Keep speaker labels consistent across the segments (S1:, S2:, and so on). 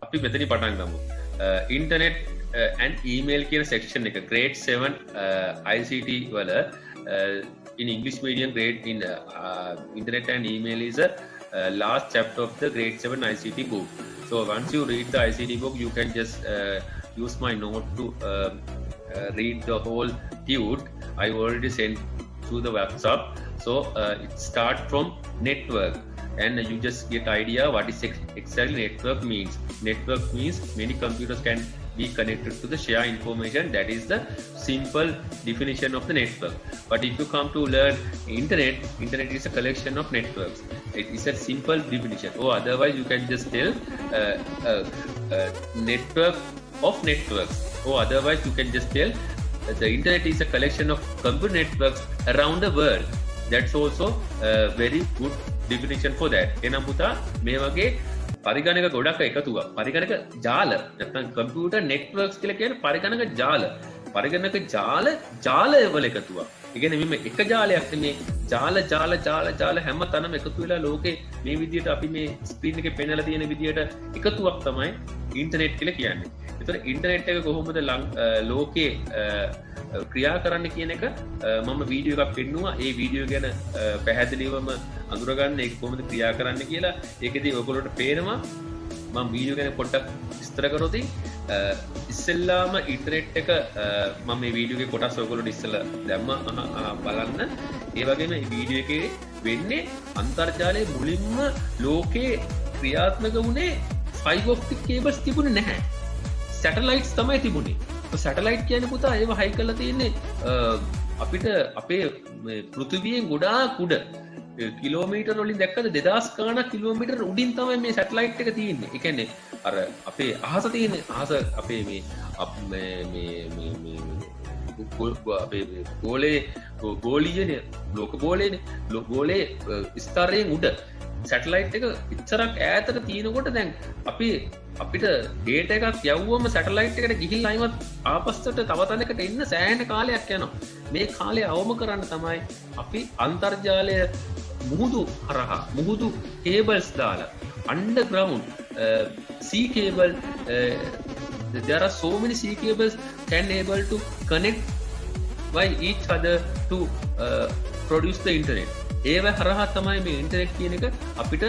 S1: අපි මෙතනි පටන් ගමු. ඉන්ටර්නෙට් and email කියන section එක grade 7 ICT වල in English medium grade in internet and email is a last chapter of the grade 7 ICT book. So once you read the ICT book, you can just use my note to read the whole tute. I already sent through the WhatsApp. So it start from network, and you just get idea what is exactly network means. Network means many computers can be connected to the share information. That is the simple definition of the network. But if you come to learn internet is a collection of networks. It is a simple definition, or otherwise you can just tell network of networks, or otherwise you can just tell the internet is a collection of computer networks around the world. That's also a very good definition for that. එනම් පුතා මේ වගේ පරිගණක ගොඩක් එකතුවක්. පරිගණක ජාල නැත්නම් computer networks කියලා කියන්නේ පරිගණක ජාල. පරිගණක ජාලය වල එකතුවක්. ඒ කියන්නේ මේ එක ජාලයක් නෙමේ ජාල හැම තැනම එකතු වෙලා ලෝකේ මේ විදිහට අපි මේ ස්ක්‍රීන් එකේ පෙන්නලා තියෙන විදිහට එකතුවක් තමයි ඉන්ටර්නෙට් කියලා කියන්නේ. ඒතර ඉන්ටර්නෙට් එක කොහොමද ලෝකේ ක්‍රියා කරන්න කියන එක මම වීඩියෝ එකක් පෙන්නුවා. ඒ වීඩියෝ ගැන පැහැදිලිවම අඳුරගන්න ඒක කොහොමද ක්‍රියා කරන්න කියලා. ඒකෙදී ඔයගොල්ලන්ට පේනවා මම වීඩියෝ ගැන පොඩ්ඩක් විස්තර කරොත් ඉස්සෙල්ලාම ඉන්ටර්නෙට් එක මම මේ වීඩියෝ එකේ කොටස් ඔයගොල්ලන්ට ඉස්සෙල්ලා දැම්ම බලන්න. ඒ වගේම මේ වීඩියෝ එකේ වෙන්නේ අන්තර්ජාලයේ මුලින්ම ලෝකේ ක්‍රියාත්මක වුණේ ෆයිබර් ඔප්ටික් කේබල්ස් තිබුණේ නැහැ. සැටලයිට්ස් තමයි තිබුණේ. සැටලයිට් කියන්නේ පුතා ඒව හයි කරලා තියෙන්නේ අපිට අපේ පෘථිවියෙන් ගොඩාක් උඩ කිලෝමීටර් වලින් දැක්කද 2000 ගාණක් කිලෝමීටර් උඩින් තමයි මේ සැටලයිට් එක තියෙන්නේ. ඒ කියන්නේ අර අපේ අහස තියෙන්නේ අහස අපේ මේ අපේ ගෝලීයනේ ලෝක ගෝලයේ ස්තරයෙන් උඩ සැටලයිට් එක ඉච්චරක් ඈතට තියෙනකොට දැන් අපිට ඩේටා එකක් යවුවම සැටලයිට් එකට ගිහිල්ලා අයිමත් ආපස්සට තව තැනකට එන්න සෑහෙන කාලයක් යනවා. මේ කාලය අවම කරන්න තමයි අපි අන්තර්ජාලය මුහුදු හරහා මුහුදු කේබල්ස් දාලා underground sea cable there are so many sea cables can able to connect by each other to produce the internet. ඒව හරහා තමයි මේ ඉන්ටර්නෙට් කියන එක අපිට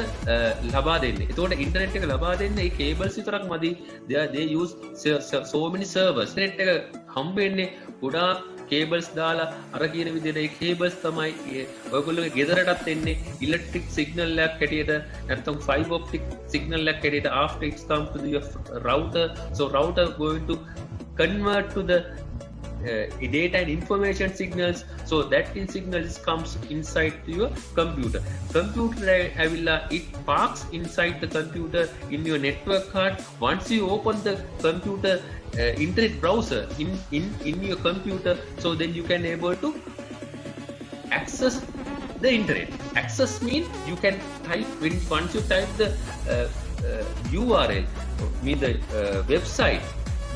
S1: ලබා දෙන්නේ. ඒතකොට ඉන්ටර්නෙට් එක ලබා දෙන්නේ මේ කේබල්ස් විතරක් මදි. they use so many servers. Internet එක හම්බෙන්නේ ගොඩාක් කේබල්ස් දාලා අර කියන විදිහට ඒ කේබල්ස් තමයි ඔයගොල්ලෝගේ ගෙදරටත් එන්නේ ඉලෙක්ට්‍රික් සිග්නල් එකක් හැටියට නැත්නම් ෆයිබර් ඔප්ටික් සිග්නල් එකක් හැටියට after it comes to the router. So router going to convert to the data and information signals, so that signal comes inside to your computer. It parks inside the computer in your network card. Once you open the computer internet browser in your computer, so then you can able to access the internet. Access means you can type once you type the URL mean the website,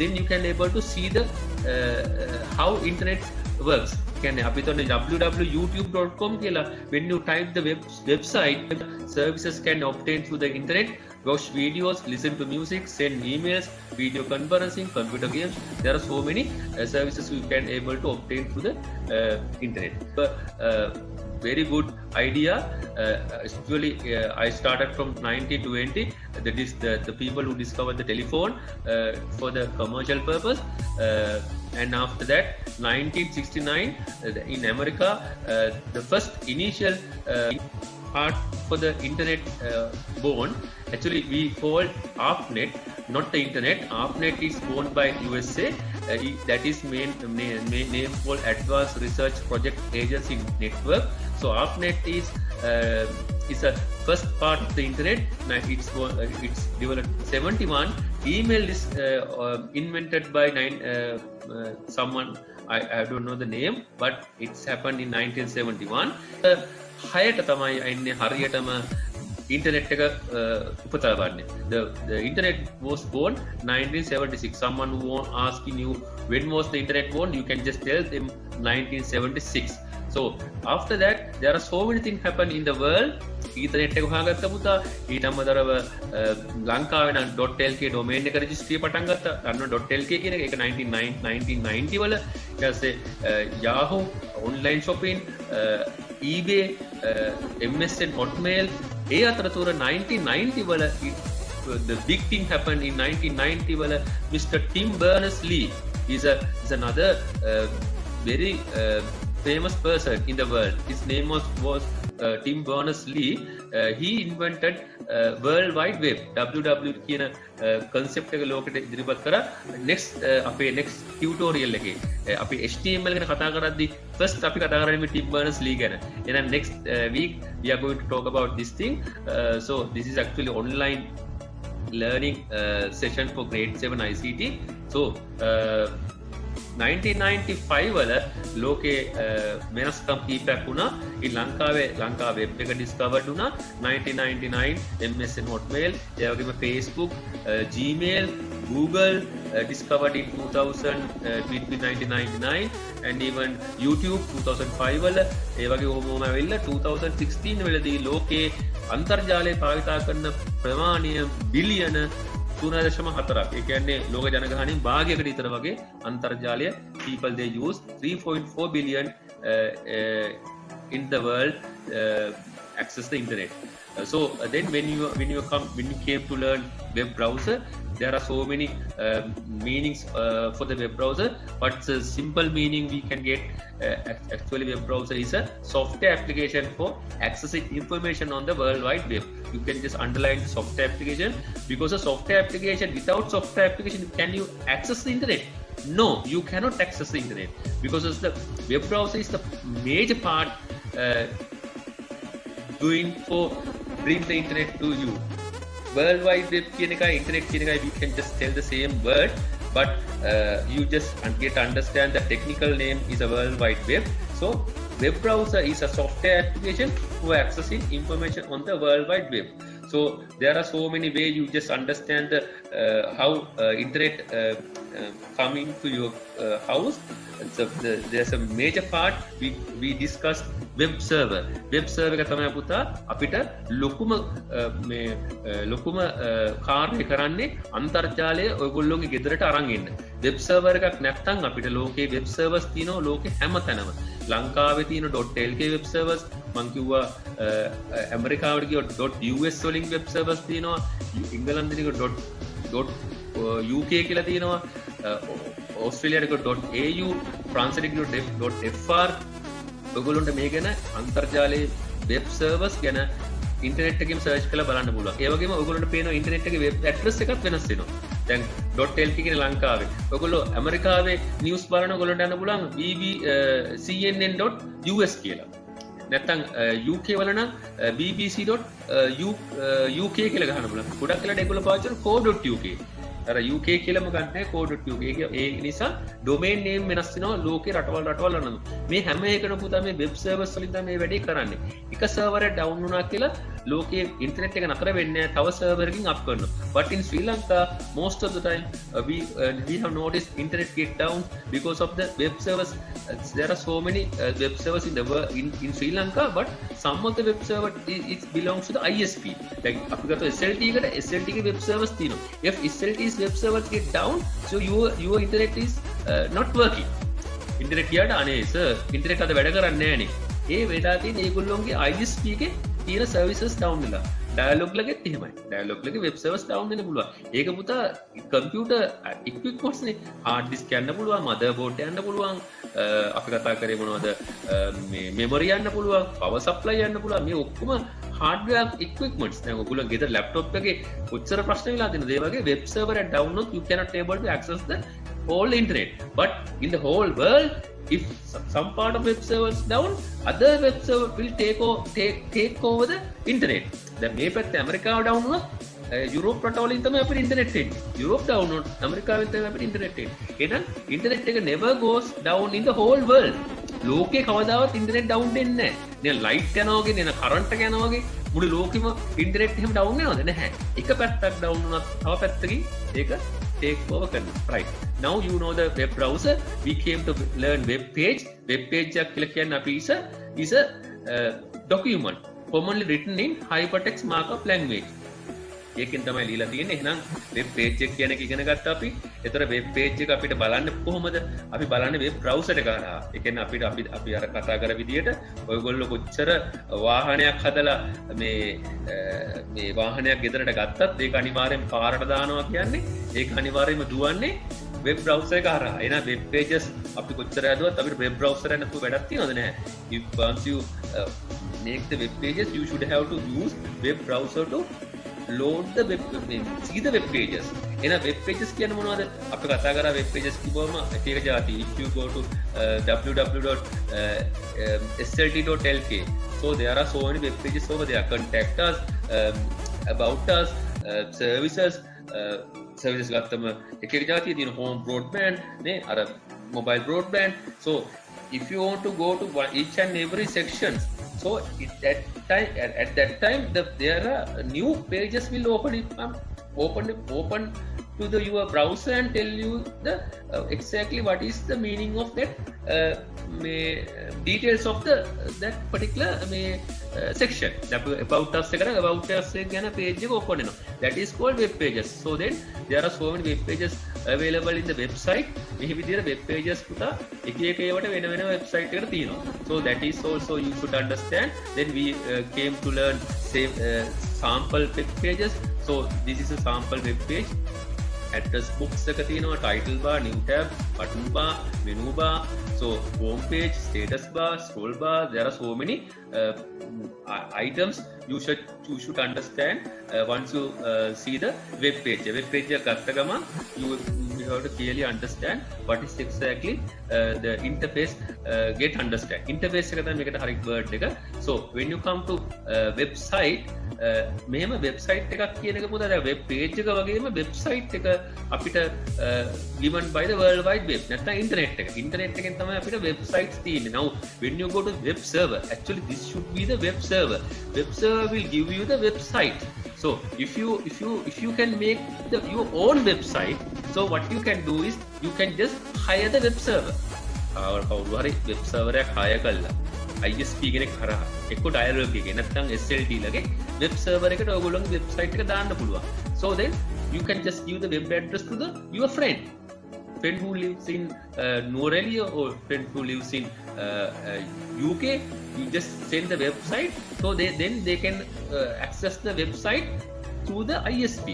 S1: then you can able to see the how internet works. කියන්නේ අපි තෝරන්නේ www.youtube.com කියලා. When you type the website, services can obtain through the internet, watch videos, listen to music, send emails, video conferencing, computer games. There are so many services you can able to obtain through the internet. But very good idea. Actually I started from 1920. That is the people who discovered the telephone for the commercial purpose, and after that 1969 in America the first initial part for the internet born. Actually we called ARPANET, not the internet. ARPANET is born by USA. That is main name called Advanced Research Project Agency Network. So ARPANET is a first part of the internet. It's developed 71. Email is invented by someone, I don't know the name, but it's happened in 1971. හයට තමයි අයින්නේ හරියටම internet එක උපතලා ගන්න. The internet was born 1976. Someone who asking you when was the internet born, you can just tell them 1976. So after that there are so many things happen in the world. ඊතනෙට් එක හොයාගත්ත පුතා. ඊට අමතරව ලංකාවේ නම් .lk domain එක රෙජිස්ට්‍රි පටන් ගත්තා. අන්න .lk කියන එක 1990 වල. ඊට පස්සේ Yahoo online shopping, eBay, MSN Hotmail. ඒ අතරතුර 1990 වල the big thing happened in 1990 වල Mr. Tim Berners-Lee is another very famous person in the world. His name was Tim Berners-Lee. He invented World Wide Web, WW කියන concept එක ලෝකෙට ඉදිරිපත් කරා. අපේ next tutorial එකේ අපි HTML ගැන කතා කරද්දී first අපි කතා කරන්නේ Tim Berners-Lee ගැන. එහෙනම් next week we are going to talk about this thing. So this is actually online learning session for grade 7 ICT. So 1995 වල ලෝකේ වෙනස්කම් කීපයක් වුණා. ඉතින් ලංකාවේ වෙබ් එක ඩිස්කවර්ඩ් වුණා 1999. MSN Hotmail, ඒ වගේම Facebook, Gmail, Google discovered in 2000 between 1999 and even YouTube 2005 වල. ඒ වගේ ඕමම ඇවිල්ලා 2016 වලදී ලෝකේ අන්තර්ජාලය භාවිතා කරන ප්‍රමාණය බිලියන 3.4. ඒ කියන්නේ ලෝක ජනගහනයෙන් භාගයකට විතර වගේ අන්තර්ජාලය people they use 3.4 billion in the world access the internet. So then when you came to learn web browser, there are so many meanings for the web browser, but the simple meaning we can get actually web browser is a software application for accessing information on the world wide web. You can just underline the software application, because a software application, without software application can you access the internet? No, you cannot access the internet, because the web browser is the major part doing for bring the internet to you. World Wide Web කියන එකයි internet කියන එකයි we can just tell the same word, but you just get to understand the technical name is a World Wide Web. So web browser is a software application for accessing information on the World Wide Web. So there are so many ways you just understand the how internet coming to your house. So there's a major part we discussed web server. Web server එක තමයි පුතා අපිට ලොකුම කාර්යය කරන්නේ අන්තර්ජාලය ඔයගොල්ලෝගේ ගෙදරට අරන් එන්න. web server එකක් නැත්නම් අපිට ලෝකේ web servers තියෙනවා ලෝකේ හැමතැනම. ලංකාවේ තියෙන .lk web servers, මං කිව්වා ඇමරිකාවට ගියොත් .us වලින් web servers තියෙනවා, ඉංගලන්තෙක .uk කියලා තියෙනවා, ඕස්ට්‍රේලියාවට .au, ප්‍රංශයට .fr. ඔයගොල්ලන්ට මේ ගැන අන්තර්ජාලයේ වෙබ් සර්වර්ස් ගැන ඉන්ටර්නෙට් එකකින් සර්ච් කරලා බලන්න පුළුවන්. ඒ වගේම ඔයගොල්ලන්ට පේන ඉන්ටර්නෙට් එකේ වෙබ් ඇඩ්‍රස් එකක් වෙනස් වෙනවා. දැන් .lk කියන ලංකාවේ. ඔයගොල්ලෝ ඇමරිකාවේ නිවුස් බලන ඔයගොල්ලන්ට යන්න පුළුවන් cnn.us කියලා. නැත්තම් UK වල නම් bbc.uk කියලා ගහන්න පුළුවන්. ගොඩක් වෙලාවට ඒගොල්ලෝ පාවිච්චි කරන co.uk. අර UK කියලාම ගන්න co.uk. ඒ නිසා ඩොමේන් නේම් වෙනස් වෙනවා ලෝකේ රටවල් අනු. මේ හැම එකම පුතා මේ වෙබ් සර්වර්ස් වලින් තමයි මේ වැඩේ කරන්නේ. එක සර්වර් එක ඩවුන් වුණා කියලා ලෝකේ ඉන්ටර්නෙට් එක නතර වෙන්නේ නැහැ. තව සර්වර් එකකින් අප් කරනවා. But in Sri Lanka most of the time we have noticed internet get down because of the web servers. There are so many web servers in the in Sri Lanka, but some of the web server it belongs to the ISP. Like අපි ගත්ත SLT එකට SLT ගේ web servers තියෙනවා. If SLT's web servers get down, so your internet is not working. internet ගියාට අනේ sir internet අද වැඩ කරන්නේ නැහැ නේ. ඒ වෙලා තියෙන ඒගොල්ලෝගේ ISP එකේ තියෙන services down වෙලා. ඩයලොග් ලගෙත් එහෙමයි. ඩයලොග් ලගේ web servers down වෙන්න පුළුවන්. ඒක පුතා computer equipments නේ. hard disk යන්න පුළුවන්, motherboard යන්න පුළුවන්, අපි කතා කරේ මොනවද මේ memory යන්න පුළුවන්, power supply යන්න පුළුවන්. මේ ඔක්කොම hardware equipments. දැන් ඔයගොල්ලෝ ගෙදර laptop එකේ කොච්චර ප්‍රශ්න වෙලා තියෙනවද? ඒ වගේ web server එක down වුණොත් you cannot able to access the whole internet. But in the whole world, if some part of web servers down, other web server will take over the internet. දැන් මේ පැත්තේ ඇමරිකාව down වුණොත් Europe රටවලින් තමයි අපිට internet එන්නේ. Europe down වුණොත් ඇමරිකාවෙන් තමයි අපිට ඉන්ටර්නෙට් එන්නේ. එහෙනම් ඉන්ටර්නෙට් එක never goes down in the whole world. ලෝකේ කවදාවත් ඉන්ටර්නෙට් down වෙන්නේ නැහැ. දැන් ලයිට් යනවා වගේ නේ, කරන්ට් එක යනවා වගේ මුළු ලෝකෙම ඉන්ටර්නෙට් එහෙම down වෙනවද? නැහැ. එක පැත්තක් down වුණත් තව පැත්තකින් ඒක take over කරනවා. Right. Now you know the web browser. We came to learn web page. Web page එක කියලා කියන්නේ අපි is a document commonly written in hypertext markup language. ඒකෙන් තමයි ලියලා තියෙන්නේ. එහෙනම් වෙබ් පේජ් එක කියන එක ඉගෙන ගත්තා අපි. ඒතර වෙබ් පේජ් එක අපිට බලන්න කොහොමද? අපි බලන්නේ වෙබ් බ්‍රවුසර් එක කරා. ඒ කියන්නේ අපි අර කතා කර විදියට ඔයගොල්ලෝ කොච්චර වාහනයක් හදලා මේ වාහනයක් ගෙදරට ගත්තත් ඒක අනිවාර්යෙන් පාරට දානවා කියන්නේ ඒක අනිවාර්යෙන්ම දුවන්නේ වෙබ් බ්‍රවුසර් එක හරහා. එහෙනම් වෙබ් පේජස් අපි කොච්චර හදුවත් අපිට වෙබ් බ්‍රවුසර් එක නැතුව වැඩක් තියනවද නැහැ? If once you make the web pages, you should have to use web browser to load the web, see the web pages. එන web pages කියන්නේ මොනවද? අපි කතා කරා web pages කිව්වම එක එක જાති. If you go to www.slt.lk, so there are so many web pages over there. Contact us, about us, services ගත්තම එක එක જાතිය තියෙන home broadband නේ, අර mobile broadband. So if you want to go to each and every section, so at that time there are new pages will open to your browser and tell you the exactly what is the meaning of that details of that particular section. About us ගැන page එක open වෙනවා. That is called web pages. So then there are so many web pages available in the website. මේ විදිහට web pages පුතා එක එක ඒවට වෙන වෙන website එකට තියෙනවා. So that is also you should understand. Then we came to learn sample web pages. So this is a sample web page. Address books එක තියෙනවා, title bar, new tab, button bar, menu bar. So home page, status bar, scroll bar, there are so many items you should understand once you see the web page. Web page එක ගත්ත ගමන් you have to clearly understand what is exactly the interface. Get understand interface එක තමයි මේකට හරි word එක. So when you come to website, මෙහෙම website එකක් කියන එක පොත දැන් web page එක වගේම website එක අපිට given by the world wide web. නැත්නම් internet එක. internet එකෙන් තමයි අපිට websites තියෙන්නේ. Now when you go to web server, actually this should be the web server. Web server will give you the website. So if you can make your own website, so what you can do is you can just hire the web server. කවුරු හරි web server එකක් hire කළා ISP කෙනෙක් කරා එක්ක dialog එකේ නැත්නම් SLT ලගේ web server එකට ඔයගොල්ලෝගේ website එක දාන්න පුළුවන්. So then you can just give the web address to your friend who lives in Norelia or friend who lives in UK. You just send the website, so then they can access the website through the ISP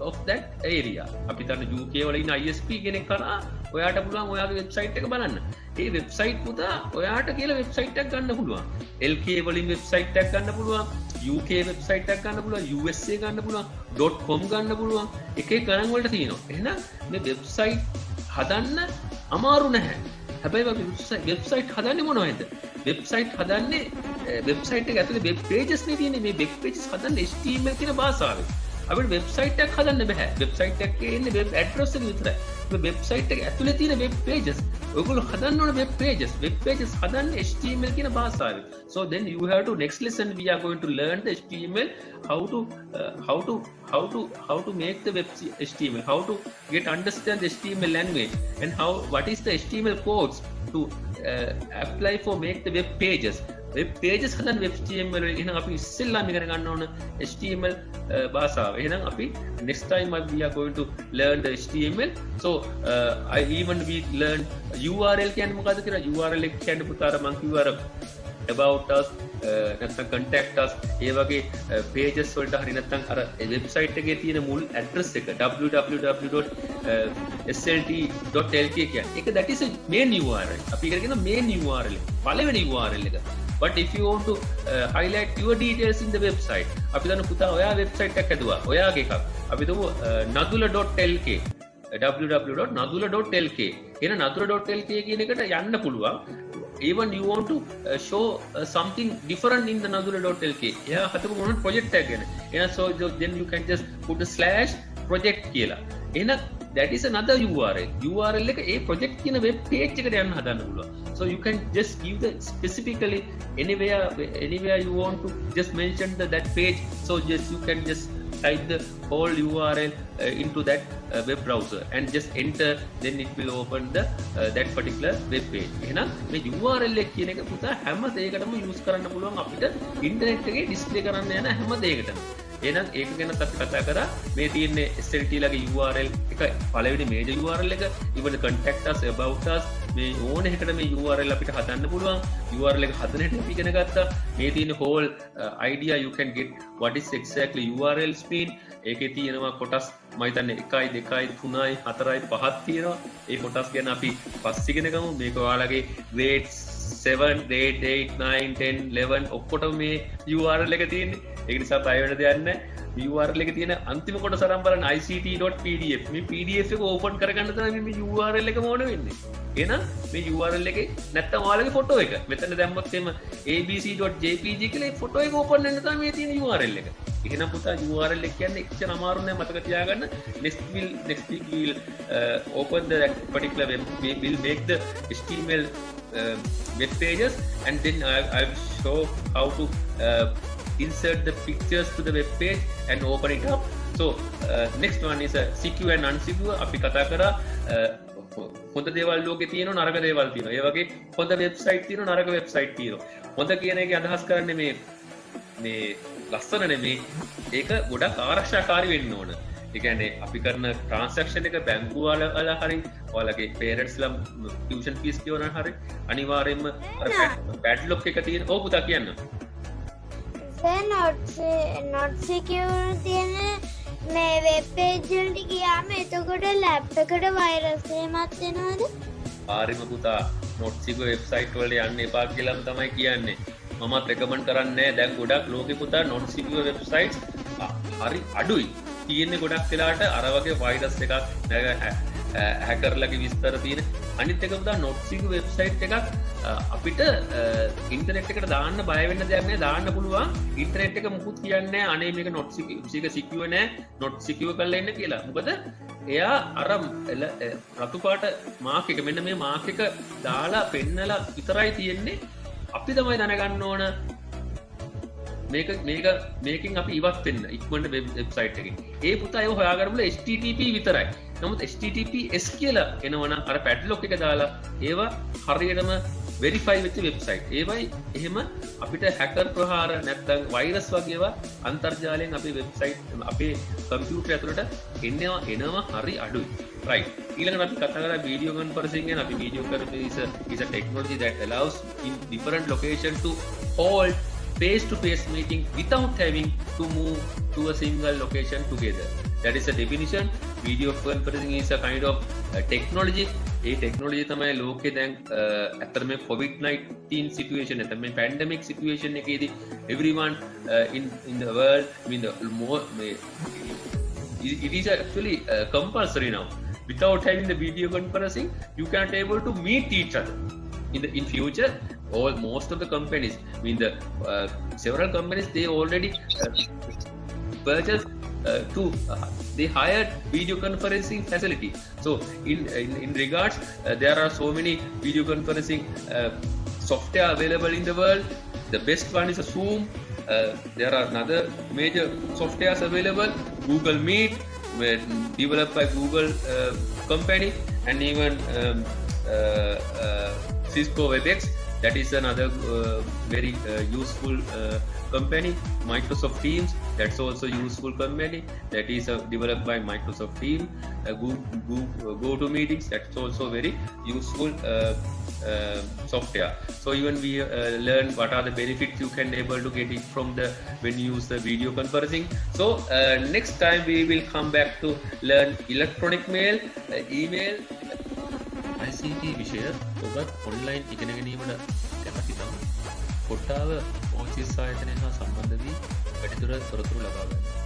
S1: of that area. අපි තන UK වල ඉන්න ISP කෙනෙක් කරා ඔයාට පුළුවන් ඔයාගේ website එක බලන්න. ඒ වෙබ්සයිට් පුතා ඔයාට කියලා වෙබ්සයිට් එකක් ගන්න පුළුවන්. LK වලින් වෙබ්සයිට් එකක් ගන්න පුළුවන්. UK වෙබ්සයිට් එකක් ගන්න පුළුවන්. USA ගන්න පුළුවන්. .com ගන්න පුළුවන්. එක එක ගණන් වලට තියෙනවා. එහෙනම් මේ වෙබ්සයිට් හදන්න අමාරු නැහැ. හැබැයි අපි වෙබ්සයිට් හදන්නේ මොනවද? වෙබ්සයිට් හදන්නේ වෙබ්සයිට් එක ඇතුලේ වෙබ් පේජස් නේ තියෙන්නේ. මේ වෙබ් පේජස් හදන්නේ HTML කියන භාෂාවෙන්. අපිට වෙබ්සයිට් එකක් හදන්න බෑ. වෙබ්සයිට් එකේ ඉන්නේ වෙබ් ඇඩ්‍රස් එක විතරයි. මේ වෙබ්සයිට් එක ඇතුලේ තියෙන වෙබ් පේජස් ඔයගොල්ලෝ හදන්න ඕන වෙබ් පේජස් හදන්නේ HTML කියන භාෂාවෙන්. So then you have to next lesson we are going to learn the HTML, how to make the web HTML, how to understand the HTML language, and what is the HTML codes to apply for make the web pages. Web pages හදන්න web HTML එහෙනම් අපි ඉස්සෙල්ලාම ඉගෙන ගන්න ඕන HTML භාෂාව. එහෙනම් අපි next time we are going to learn the HTML. So we learn URL කියන්නේ මොකද්ද කියලා. URL එක කියන්නේ පුතාර මම කිව්වා about us, නැත්නම් contact us, ඒ වගේ pages වලට හරි නැත්නම් අර website එකේ තියෙන මුල් address එක www.slt.lk කියන්නේ. ඒක that is a main URL. අපි ඒකට කියන main URL එක. පළවෙනි URL එක. But if you want to highlight your details in the website, අපි දන්න පුතා ඔයා website එකක් හදුවා. ඔයාගේ එකක්. අපි දමු nadula.lk www.nadula.lk. එන nadula.lk කියන එකට යන්න පුළුවන්. Even you want to show something different in the nadula.lk. එයා හදපු මොන project එකක් ගැන. එහෙනම් so then you can just put a /project කියලා. එහෙනම් that is another URL එක ඒ project කියන web page එකට යන්න හදන්න පුළුවන්. So you can just give the specifically anywhere you want to just mention that page. So just you can just type the whole URL into that web browser and just enter, then it will open the that particular web page. එහෙනම් මේ URL එක කියන එක පුතා හැම දෙයකටම use කරන්න පුළුවන් අපිට ඉන්ටර්නෙට් එකේ ඩිස්ප්ලේ කරන්න යන හැම දෙයකටම. එහෙනම් ඒක ගැන අපි කතා කරා. මේ තියෙන්නේ SLT ලගේ URL එක පළවෙනි මේජර් URL එක, even contact us, about us, මේ ඕන එකකට මේ URL අපිට හදන්න පුළුවන්. URL එක හදන හැටි අපි ඉගෙන ගත්තා. මේ තියෙන whole idea you can get what is exactly URL mean. ඒකේ තියෙනවා කොටස් මම හිතන්නේ 1 2 3 4 5ක් තියෙනවා. ඒ කොටස් ගැන අපි පස්සේ ඉගෙන ගමු. මේක ඔයාලගේ grade 7, grade 8, 9, 10, 11 ඔක්කොටම මේ URL එක තියෙන්නේ. ඒක නිසා ප්‍රයිවට් දෙයක් නැහැ. URL එකේ තියෙන අන්තිම කොටස අරන් බලන්න ict.pdf. මේ pdf එක ඕපන් කරගන්න තමයි මේ URL එක ඕන වෙන්නේ. එහෙනම් මේ URL එකේ නැත්තම් ඔයාලගේ ෆොටෝ එක මෙතන දැම්මොත් එම abc.jpg කියලා ඒ ෆොටෝ එක ඕපන් වෙන්න තමයි මේ තියෙන URL එක. එහෙනම් පුතා URL එක කියන්නේ එච්චර අමාරු නෑ මතක තියාගන්න. next week we'll open the particular web, we will make the HTML web pages, and then I will show how to insert the pictures to the web page and open it up. So next one is secure and unsecure. අපි කතා කරා හොඳ දේවල් ලෝකේ තියෙනවා, නරක දේවල් තියෙනවා. ඒ වගේ හොඳ වෙබ්සයිට් තියෙනවා, නරක වෙබ්සයිට් තියෙනවා. හොඳ කියන එකේ අදහස් කරන්නේ මේ ලස්සන නෙමෙයි, ඒක ගොඩක් ආරක්ෂාකාරී වෙන්න ඕන. ඒ කියන්නේ අපි කරන ට්‍රාන්සැක්ෂන් එක බැංකුව වල හරි ඔයාලගේ පේරන්ට්ස්ලා ටියුෂන් ෆීස් කියවන හරි අනිවාර්යයෙන්ම අර පැඩ්ලොක් එක තියෙන. ඔව් පුතා කියන්න.
S2: not secure තියෙන මේ වෙබ් පේජ් වලට ගියාම එතකොට ලැප්ටොප් එකට වෛරස් එහෙමත් එනවද?
S1: හරිම පුතා, not secure වෙබ්සයිට් වලට යන්න එපා කියලාම තමයි කියන්නේ. මමත් රෙකමන්ඩ් කරන්නේ නැහැ. දැන් ගොඩක් ලෝකේ පුතා not secure වෙබ්සයිට්ස් හරි අඩුයි. තියෙන්නේ ගොඩක් වෙලාට අර වගේ වෛරස් එකක් හැකර්ලගේ විස්තර තියෙන. අනිත් එක පුතා not secure වෙබ්සයිට් එකක් අපිට ඉන්ටර්නෙට් එකට දාන්න බය වෙන්න දෙයක් නෑ. දාන්න පුළුවන්. ඉන්ටර්නෙට් එක මුකුත් කියන්නේ නෑ අනේ මේක not secure නෑ, not secure කරලා ඉන්න කියලා. මොකද එයා අර රතු පාට මාක් එක, මෙන්න මේ මාක් එක දාලා පෙන්නලා විතරයි තියෙන්නේ. අපි තමයි දැනගන්න ඕන මේකින් අපි ඉවත් වෙන්න ඉක්මනට වෙබ්සයිට් එකකින්. ඒ පුතා ඒව හොයාගන්න බුල HTTP විතරයි. නමුත් HTTPS කියලා එනවනම් අර පැඩ්ලොක් එක දාලා ඒවා හරියටම වෙරිෆයි වෙච්ච වෙබ්සයිට්. ඒවයි එහෙම අපිට හැකර් ප්‍රහාර නැත්තම් වෛරස් වගේ ඒවා අන්තර්ජාලයෙන් අපේ වෙබ්සයිට් අපේ කම්පියුටර් ඇතුළට එනවා හරි අඩුයි. right. ඊළඟට අපි කතා කරා video conferencing ගැන. අපි video conferencing is a technology that allows in different location to hold face-to-face meeting without having to move to a single location together. That is a definition. Video conferencing is a kind of technology. A technology තමයි ලෝකේ දැන් ඇත්තට මේ COVID-19 situation එක, මේ pandemic situation එකේදී everyone in the world, I mean the more it is actually compulsory now. Without having the video conferencing, you can't able to meet each other. In future, most of the companies, I mean the several companies, they already purchased they hired video conferencing facility. So in regards, there are so many video conferencing software available in the world. The best one is a Zoom. There are another major softwares available. Google Meet, developed by Google company, and even Cisco WebEx. That is another very useful company. Microsoft Teams, that's also useful company. That is developed by Microsoft Teams. GoToMeetings, that's also very useful software. So even we learn what are the benefits you can able to get it from the when you use the video conferencing. So next time we will come back to learn electronic mail, email, ICT විෂය ඔබත් online ඉගෙන ගැනීමට කැමති නම් කොට්ටාව ඕචිස් ආයතනය හා සම්බන්ධ වී වැඩිදුර තොරතුරු ලබා ගන්න.